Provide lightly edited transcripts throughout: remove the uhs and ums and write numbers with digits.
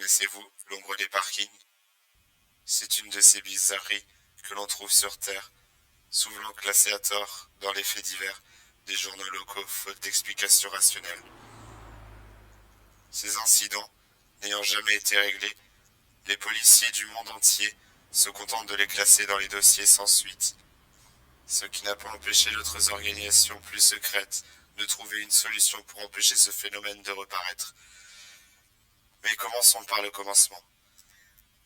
Connaissez-vous l'ombre des parkings? C'est une de ces bizarreries que l'on trouve sur Terre, souvent classée à tort dans les faits divers des journaux locaux faute d'explications rationnelles. Ces incidents n'ayant jamais été réglés, les policiers du monde entier se contentent de les classer dans les dossiers sans suite, ce qui n'a pas empêché d'autres organisations plus secrètes de trouver une solution pour empêcher ce phénomène de reparaître. Mais commençons par le commencement.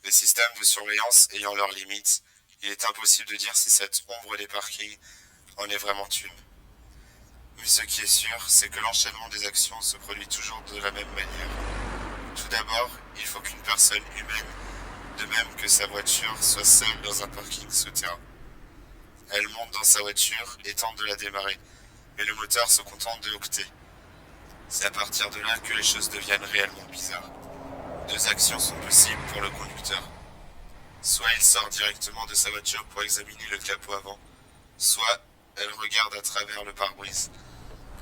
Les systèmes de surveillance ayant leurs limites, il est impossible de dire si cette ombre des parkings en est vraiment une. Mais ce qui est sûr, c'est que l'enchaînement des actions se produit toujours de la même manière. Tout d'abord, il faut qu'une personne humaine, de même que sa voiture, soit seule dans un parking souterrain. Elle monte dans sa voiture et tente de la démarrer, mais le moteur se contente de hoqueter. C'est à partir de là que les choses deviennent réellement bizarres. Deux actions sont possibles pour le conducteur. Soit il sort directement de sa voiture pour examiner le capot avant, soit elle regarde à travers le pare-brise.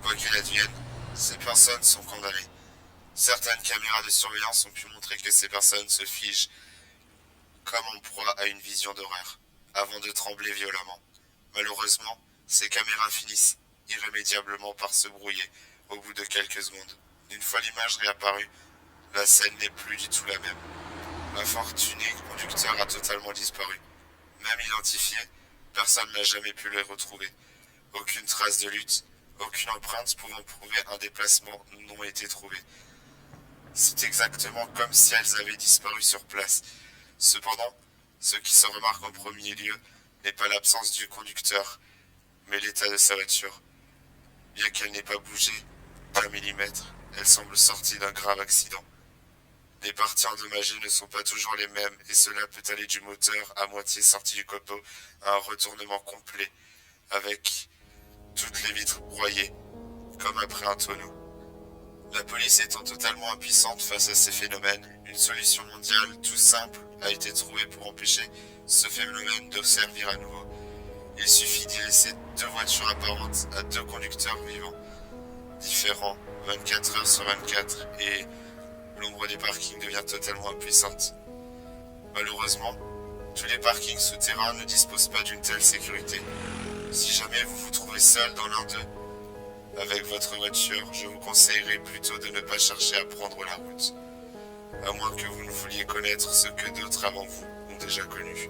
Quoi qu'il advienne, ces personnes sont condamnées. Certaines caméras de surveillance ont pu montrer que ces personnes se figent comme en proie à une vision d'horreur, avant de trembler violemment. Malheureusement, ces caméras finissent irrémédiablement par se brouiller au bout de quelques secondes. Une fois l'image réapparue, la scène n'est plus du tout la même. L'infortuné conducteur a totalement disparu. Même identifié, personne n'a jamais pu le retrouver. Aucune trace de lutte, aucune empreinte pouvant prouver un déplacement n'ont été trouvées. C'est exactement comme si elles avaient disparu sur place. Cependant, ce qui se remarque en premier lieu n'est pas l'absence du conducteur, mais l'état de sa voiture. Bien qu'elle n'ait pas bougé d'un millimètre, elle semble sortie d'un grave accident. Les parties endommagées ne sont pas toujours les mêmes et cela peut aller du moteur à moitié sorti du copeau à un retournement complet, avec toutes les vitres broyées, comme après un tonneau. La police étant totalement impuissante face à ces phénomènes, une solution mondiale tout simple a été trouvée pour empêcher ce phénomène de se servir à nouveau. Il suffit d'y laisser deux voitures apparentes à deux conducteurs vivants, différents 24 heures sur 24, et l'ombre des parkings devient totalement impuissante. Malheureusement, tous les parkings souterrains ne disposent pas d'une telle sécurité. Si jamais vous vous trouvez seul dans l'un d'eux, avec votre voiture, je vous conseillerais plutôt de ne pas chercher à prendre la route, à moins que vous ne vouliez connaître ce que d'autres avant vous ont déjà connu.